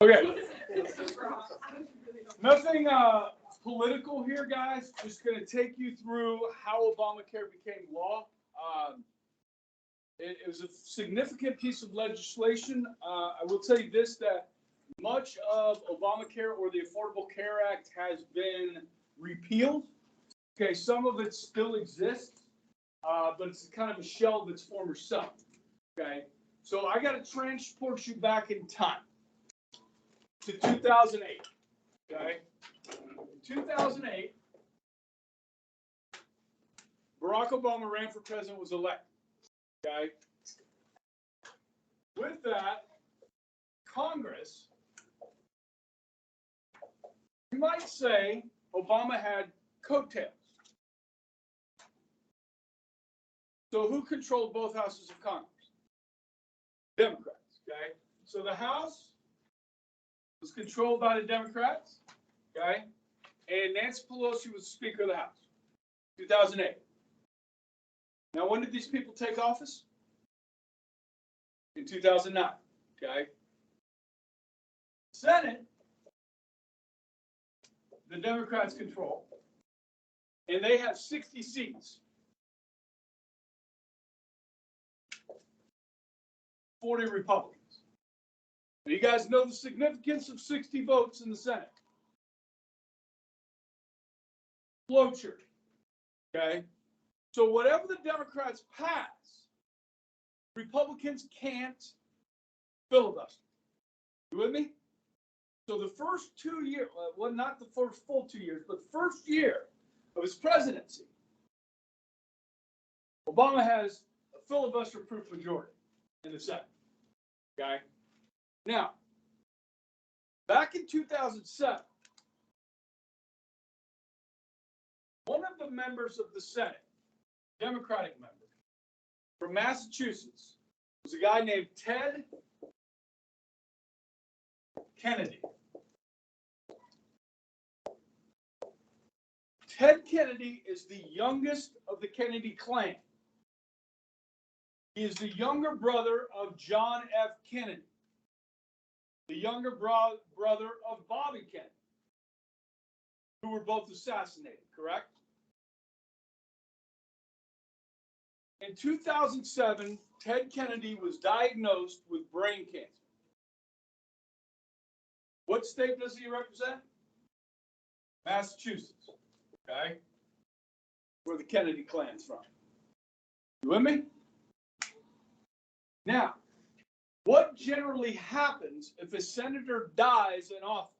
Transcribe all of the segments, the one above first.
Okay. Nothing political here, guys. Just going to take you through how ObamaCare became law. It was a significant piece of legislation. I will tell you this, that much of ObamaCare or the Affordable Care Act has been repealed. Okay, some of it still exists, but it's kind of a shell of its former self. Okay, so I got to transport you back in time to 2008. Okay, in 2008, Barack Obama ran for president, was elected. Okay, with that, Congress, you might say Obama had coattails. So who controlled both houses of Congress? Democrats, okay? So the House was controlled by the Democrats, okay? And Nancy Pelosi was Speaker of the House, 2008. Now, when did these people take office? In 2009, okay? Senate, the Democrats control, and they have 60 seats. 40 Republicans. Now, you guys know the significance of 60 votes in the Senate. Cloture. Okay? So whatever the Democrats pass, Republicans can't filibuster. You with me? So the first 2 years, well, not the first full 2 years, but the first year of his presidency, Obama has a filibuster-proof majority in the Senate. Okay. Now, back in 2007, one of the members of the Senate, Democratic member from Massachusetts, was a guy named Ted Kennedy. Ted Kennedy is the youngest of the Kennedy clan. He is the younger brother of John F. Kennedy, the younger brother of Bobby Kennedy, who were both assassinated, correct? In 2007, Ted Kennedy was diagnosed with brain cancer. What state does he represent? Massachusetts, okay? Where the Kennedy clan's from. You with me? Now, what generally happens if a senator dies in office?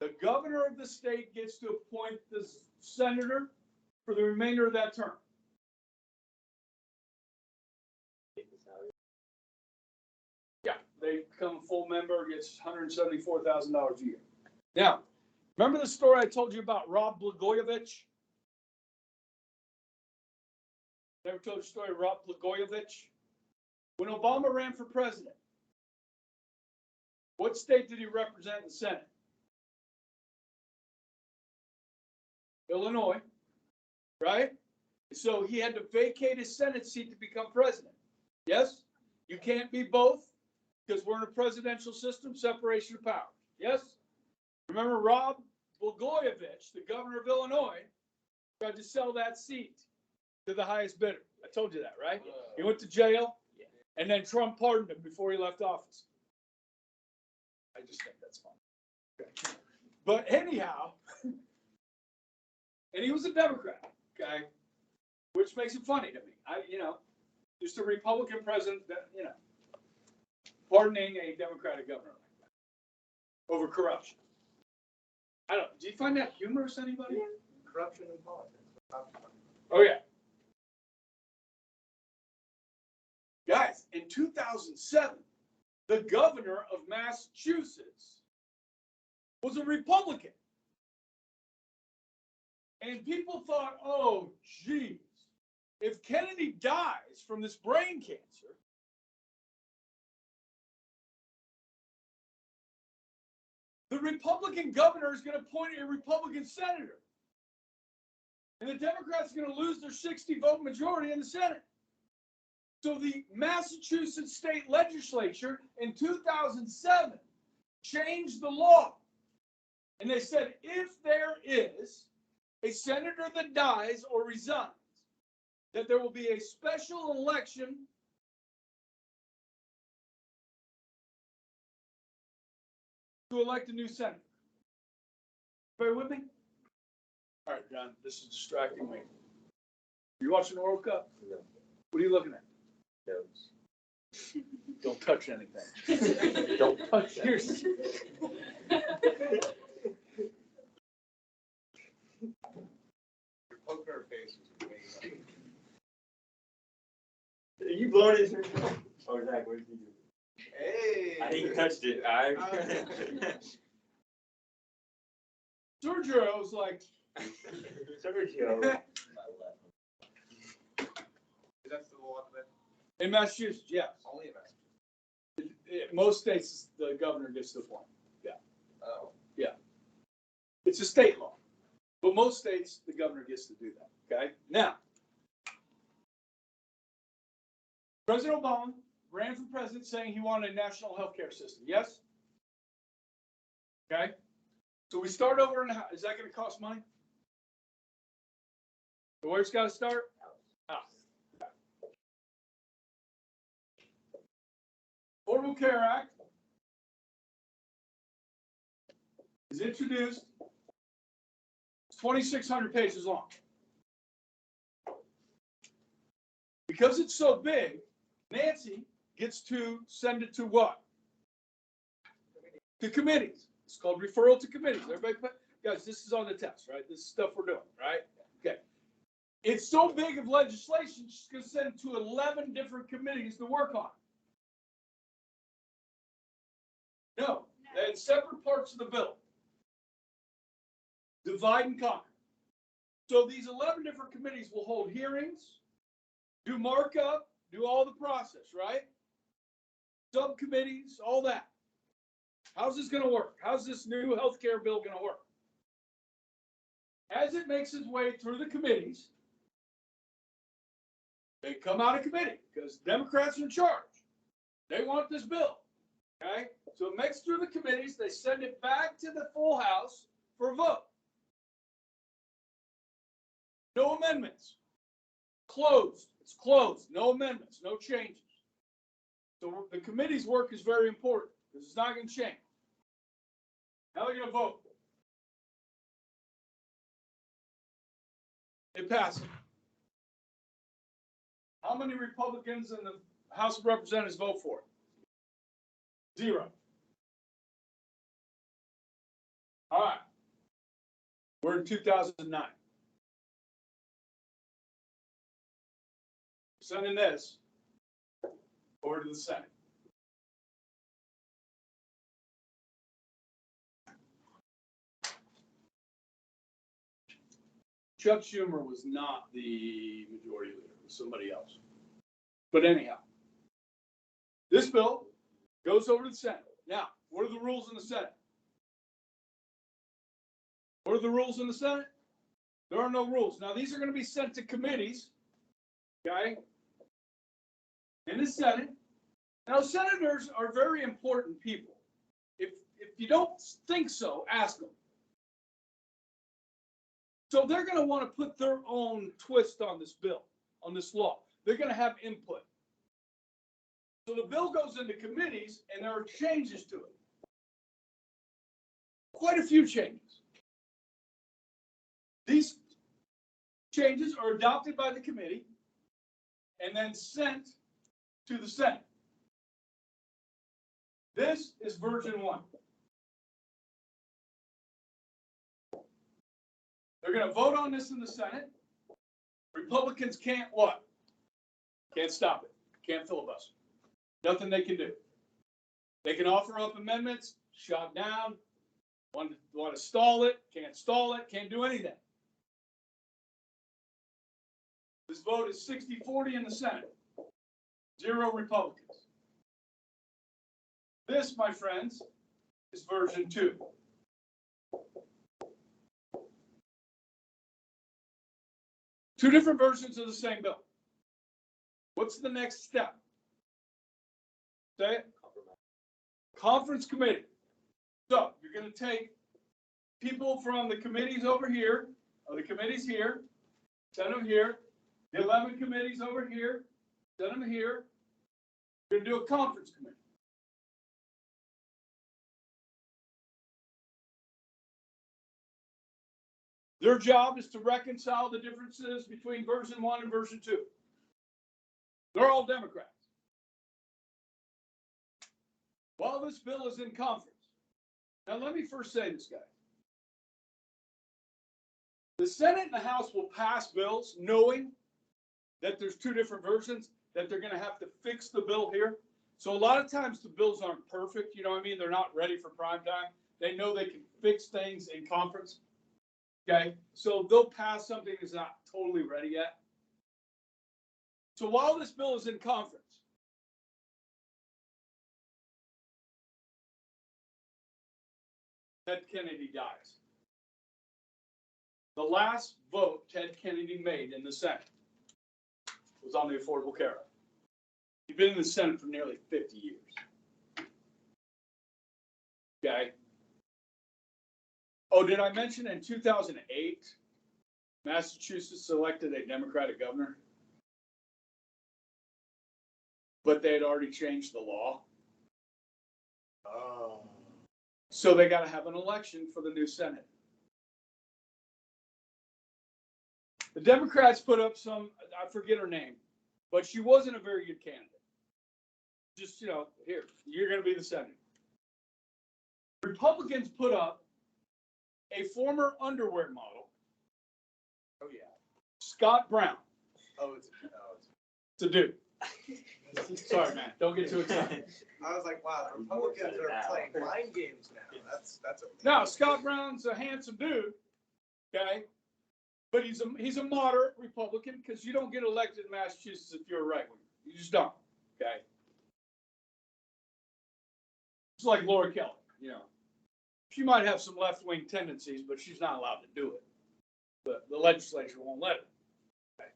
The governor of the state gets to appoint the senator for the remainder of that term. Yeah, they become a full member, gets $174,000 a year. Now, remember the story I told you about Rob Blagojevich? Never told the story of Rob Blagojevich? When Obama ran for president, what state did he represent in the Senate? Illinois, right? So he had to vacate his Senate seat to become president. Yes? You can't be both because we're in a presidential system, separation of powers. Yes? Remember Rob Blagojevich, the governor of Illinois, tried to sell that seat to the highest bidder. I told you that, right? He went to jail, and then Trump pardoned him before he left office. I just think that's fun. Okay. But anyhow, and he was a Democrat, okay, which makes it funny to me. Just a Republican president, pardoning a Democratic governor like that over corruption. I don't. Do you find that humorous, anybody? Yeah. Corruption in politics. Oh yeah. Guys, in 2007, the governor of Massachusetts was a Republican. And people thought, oh, geez, if Kennedy dies from this brain cancer, the Republican governor is going to appoint a Republican senator. And the Democrats are going to lose their 60-vote majority in the Senate. So the Massachusetts state legislature in 2007 changed the law. And they said, if there is a senator that dies or resigns, that there will be a special election to elect a new senator. Bear with me? All right, John, this is distracting me. You watching the World Cup? No. What are you looking at? Notes. Don't touch anything. Don't touch it. Your poker face was amazing. You blowing it? Oh, Zach, what did you do? Hey. I think you touched it. Sergio's like, Sergio. Is that still on there? in Massachusetts, yes. Only in Massachusetts. Most states, the governor gets the point. Oh. It's a state law. But most states, the governor gets to do that, okay? Now, President Obama ran for president saying he wanted a national health care system, yes? Okay? So we start over in the house. Is that going to cost money? So where's it got to start? House. Affordable Care Act is introduced. It's 2,600 pages long. Because it's so big, Nancy gets to send it to what? To committees. It's called referral to committees. Everybody, guys, this is on the test, right? This is stuff we're doing, right? Okay. It's so big of legislation, she's going to send it to 11 different committees to work on. No, they're separate parts of the bill. Divide and conquer. So these 11 different committees will hold hearings, do markup, do all the process, right? Subcommittees, all that. How's this going to work? How's this new healthcare bill going to work? As it makes its way through the committees, they come out of committee because Democrats are in charge. They want this bill. Okay? So it makes it through the committees. They send it back to the full House for a vote. No amendments. Closed. It's closed. No amendments. No changes. So the committee's work is very important because it's not going to change. Now they're going to vote. It passes. How many Republicans in the House of Representatives vote for it? 0. All right. We're in 2009. Sending this over to the Senate. Chuck Schumer was not the majority leader. It was somebody else. But anyhow, this bill goes over to the Senate. Now, what are the rules in the Senate? What are the rules in the Senate? There are no rules. Now, these are going to be sent to committees, okay, in the Senate. Now, senators are very important people. If you don't think so, ask them. So they're going to want to put their own twist on this bill, on this law. They're going to have input. So the bill goes into committees, and there are changes to it. Quite a few changes. These changes are adopted by the committee and then sent to the Senate. This is version 1. They're going to vote on this in the Senate. Republicans can't what? Can't stop it. Can't filibuster. Nothing they can do. They can offer up amendments, shot down, want to stall it, can't do anything. This vote is 60-40 in the Senate. 0 Republicans. This, my friends, is version 2. Two different versions of the same bill. What's the next step? Say it. Conference committee. So you're going to take people from the committees over here, or the committees here, send them here. The 11 committees over here, send them here. You're going to do a conference committee. Their job is to reconcile the differences between version 1 and version 2. They're all Democrats. While this bill is in conference, now let me first say this, guys. The Senate and the House will pass bills knowing that there's two different versions, that they're going to have to fix the bill here. So a lot of times the bills aren't perfect, you know what I mean? They're not ready for prime time. They know they can fix things in conference. Okay, so they'll pass something that's not totally ready yet. So while this bill is in conference, Ted Kennedy dies. The last vote Ted Kennedy made in the Senate was on the Affordable Care Act. He'd been in the Senate for nearly 50 years. Okay. Oh, did I mention in 2008, Massachusetts elected a Democratic governor? But they had already changed the law. Oh. So they got to have an election for the new Senate. The Democrats put up some, I forget her name, but she wasn't a very good candidate. Just, you know, here, you're going to be the senator. Republicans put up a former underwear model. Oh, yeah. Scott Brown. Oh, it's It's a dude. Sorry, man. Don't get too excited. I was like, wow, the Republicans are playing mind games now. That's amazing. Now, Scott Brown's a handsome dude, okay? But he's a moderate Republican because you don't get elected in Massachusetts if you're a right winger. You just don't, okay? It's like Laura Kelly, you know. She might have some left-wing tendencies, but she's not allowed to do it. The legislature won't let her. Okay?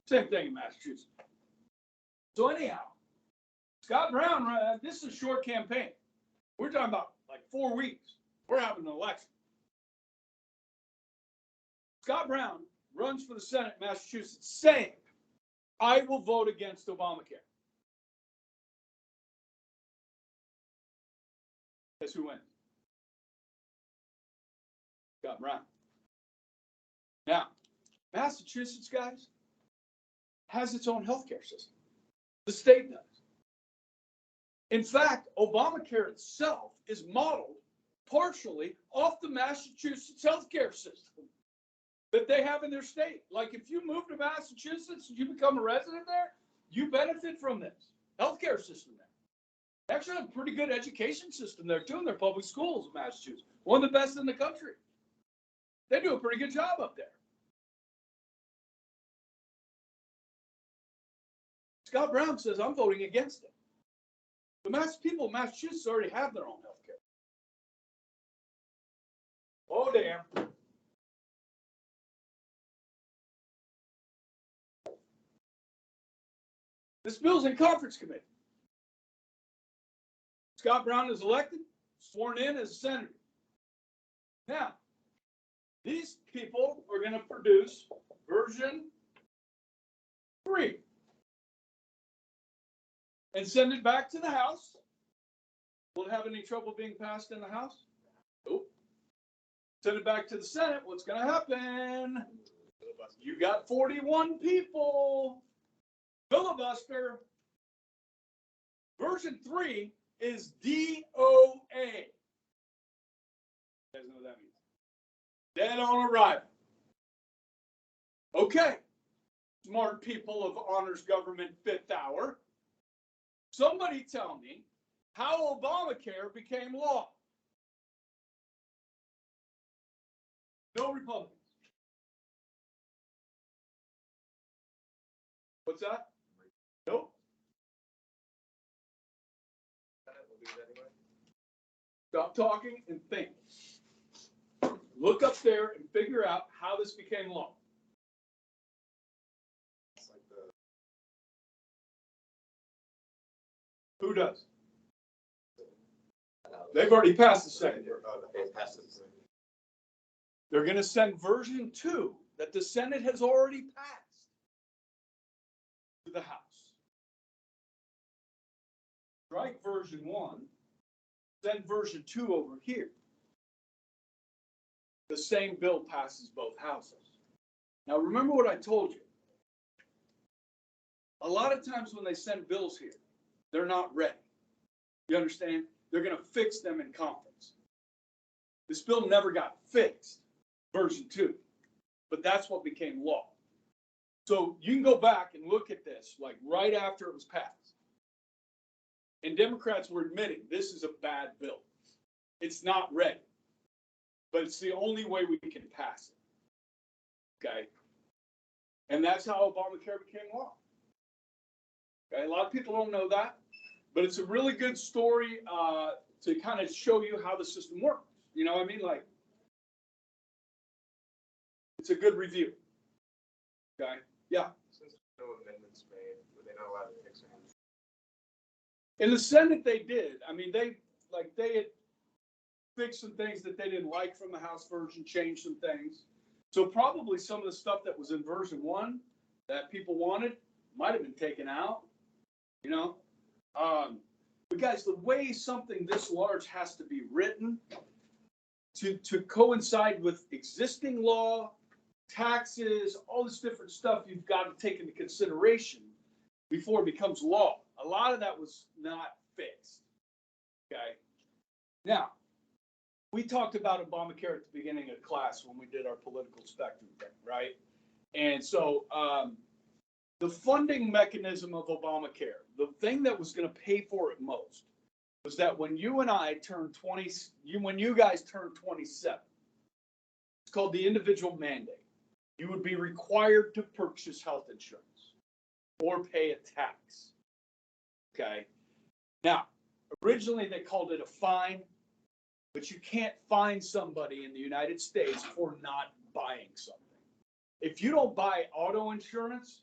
Same thing in Massachusetts. So anyhow, Scott Brown, this is a short campaign. We're talking about like 4 weeks. We're having an election. Scott Brown runs for the Senate in Massachusetts saying, I will vote against Obamacare. Guess who wins? Scott Brown. Now, Massachusetts, guys, has its own healthcare system. The state does. In fact, Obamacare itself is modeled partially off the Massachusetts healthcare system that they have in their state. Like if you move to Massachusetts and you become a resident there, you benefit from this healthcare system there. They actually have a pretty good education system there too in their public schools in Massachusetts. One of the best in the country. They do a pretty good job up there. Scott Brown says, I'm voting against it. The people of Massachusetts already have their own health care. Oh, damn. This bill's in conference committee. Scott Brown is elected, sworn in as a senator. Now, these people are going to produce version 3 and send it back to the House. Will it have any trouble being passed in the House? Nope. Send it back to the Senate. What's going to happen? You got 41 people. Filibuster. Version 3 is DOA. You guys know what that means? Dead on arrival. Okay. Smart people of honors government 5th hour. Somebody tell me how Obamacare became law. No Republicans. What's that? Nope. We'll do it anyway. Stop talking and think. Look up there and figure out how this became law. It's like Who does? They've already passed the second. Okay, pass it. They're going to send version 2 that the Senate has already passed to the House. Strike version 1, send version 2 over here. The same bill passes both houses. Now remember what I told you. A lot of times when they send bills here, they're not ready. You understand? They're going to fix them in conference. This bill never got fixed, version 2, but that's what became law. So you can go back and look at this, like right after it was passed. And Democrats were admitting this is a bad bill. It's not ready, but it's the only way we can pass it. Okay? And that's how Obamacare became law. Okay? A lot of people don't know that, but it's a really good story to kind of show you how the system works. You know what I mean? Like, it's a good review. Okay? Yeah. Since no amendments made, were they not allowed to fix it? In the Senate, they did. I mean, they had fixed some things that they didn't like from the House version, changed some things. So probably some of the stuff that was in version 1 that people wanted might have been taken out, you know? But guys, the way something this large has to be written to coincide with existing law, taxes, all this different stuff you've got to take into consideration before it becomes law. A lot of that was not fixed. Okay. Now, we talked about Obamacare at the beginning of class when we did our political spectrum thing, right? And so the funding mechanism of Obamacare, the thing that was going to pay for it most was that when you and I turned 20, when you guys turned 27, it's called the individual mandate. You would be required to purchase health insurance or pay a tax. Okay. Now, originally they called it a fine, but you can't fine somebody in the United States for not buying something. If you don't buy auto insurance,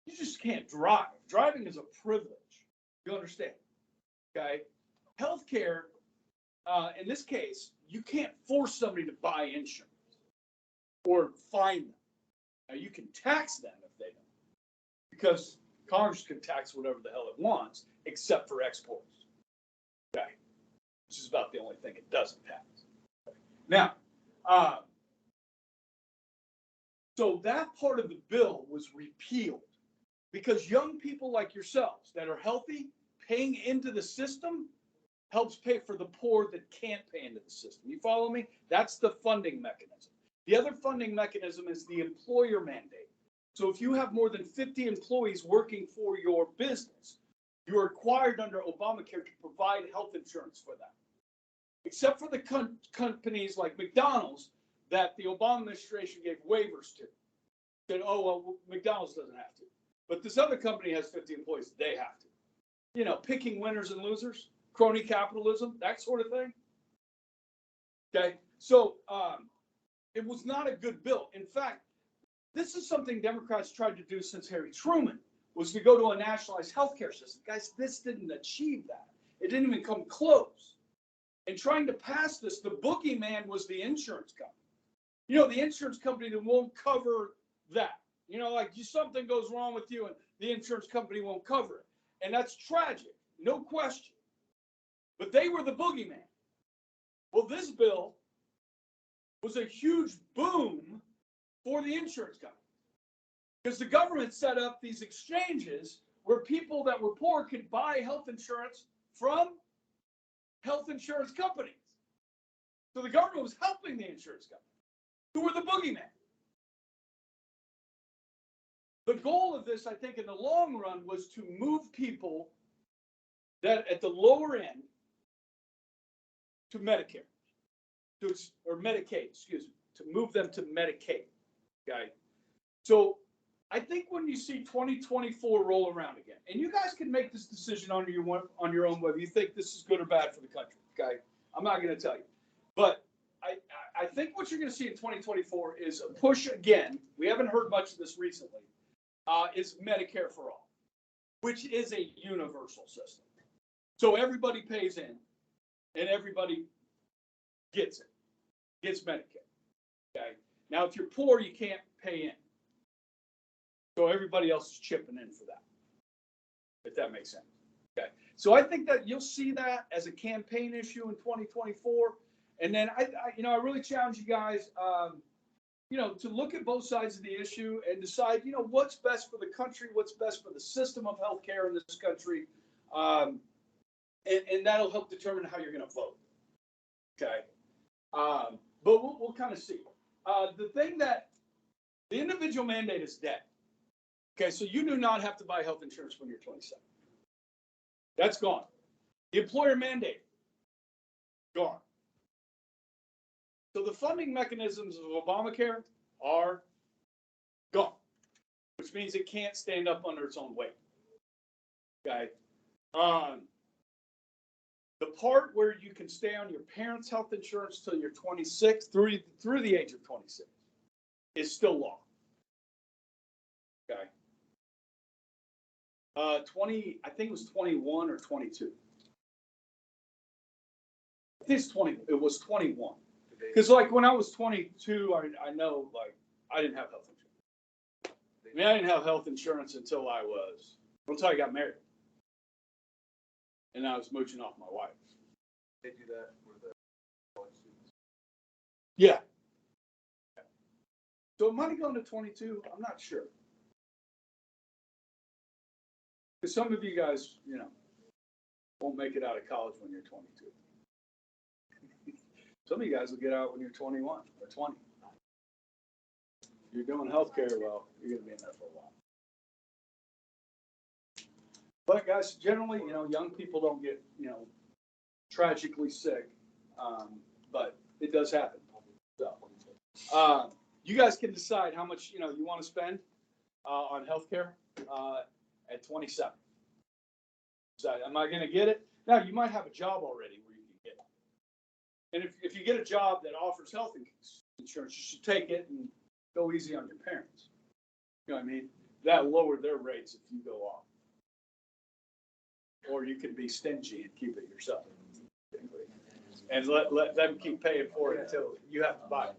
you just can't drive. Driving is a privilege. You understand? Okay. Healthcare, in this case, you can't force somebody to buy insurance or fine them. Now, you can tax them if they don't, because Congress can tax whatever the hell it wants, except for exports. Okay. Which is about the only thing it doesn't tax. Now, so that part of the bill was repealed because young people like yourselves that are healthy, paying into the system helps pay for the poor that can't pay into the system. You follow me? That's the funding mechanism. The other funding mechanism is the employer mandate. So if you have more than 50 employees working for your business, you're required under Obamacare to provide health insurance for them. Except for the companies like McDonald's that the Obama administration gave waivers to. Said, oh, well, McDonald's doesn't have to. But this other company has 50 employees, they have to. You know, picking winners and losers, crony capitalism, that sort of thing. Okay, so it was not a good bill. In fact, this is something Democrats tried to do since Harry Truman, was to go to a nationalized healthcare system. Guys, this didn't achieve that. It didn't even come close. And trying to pass this, the boogeyman was the insurance company. You know, the insurance company that won't cover that. You know, like something goes wrong with you and the insurance company won't cover it. And that's tragic, no question. But they were the boogeyman. Well, this bill was a huge boom for the insurance company. Because the government set up these exchanges where people that were poor could buy health insurance from health insurance companies. So the government was helping the insurance companies, who were the boogeyman. The goal of this, I think, in the long run was to move people that at the lower end to Medicare, or Medicaid, excuse me, to move them to Medicaid. Okay. So I think when you see 2024 roll around again, and you guys can make this decision on your own whether you think this is good or bad for the country. Okay. I'm not going to tell you, but I think what you're going to see in 2024 is a push again. We haven't heard much of this recently. Is Medicare for all, which is a universal system. So everybody pays in and everybody gets it, gets Medicare. Okay. Now, if you're poor, you can't pay in. So everybody else is chipping in for that, if that makes sense. Okay. So I think that you'll see that as a campaign issue in 2024. And then I really challenge you guys, to look at both sides of the issue and decide, what's best for the country, what's best for the system of healthcare in this country. And that'll help determine how you're going to vote. Okay. But we'll kind of see. The thing that the individual mandate is dead. Okay. So you do not have to buy health insurance when you're 27. That's gone. The employer mandate, gone. So the funding mechanisms of Obamacare are gone, which means it can't stand up under its own weight. Okay. The part where you can stay on your parents' health insurance till you're 26, through the age of 26, is still law. Okay. I think it was 21 or 22. I think it's 20. It was 21. Because like when I was 22, I know like I didn't have health insurance. I mean, I didn't have health insurance until I got married. And I was mooching off my wife. They do that for the college students. Yeah. So it might have gone to 22. I'm not sure. Because some of you guys, won't make it out of college when you're 22. Some of you guys will get out when you're 21 or 20. If you're doing healthcare, well, you're going to be in there for a while. But guys, generally, young people don't get, tragically sick. But it does happen. So, you guys can decide how much, you want to spend on healthcare at 27. So am I going to get it? Now, you might have a job already where you can get it. And if you get a job that offers health insurance, you should take it and go easy on your parents. You know what I mean? That'll lower their rates if you go off. Or you can be stingy and keep it yourself. And let them keep paying for it until you have to buy it.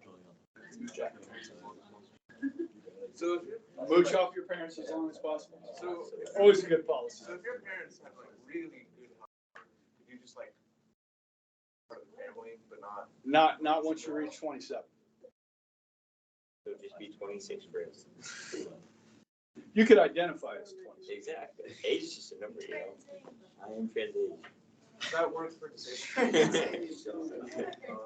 So Mooch off your parents as long as possible. So Always a good policy. So if your parents have like really good health, could you just like part of the family, but Not once you reach 27. It would just be 26 for us. You could identify as 26. Exactly. Age is just a number, I am trans age. that works for decision?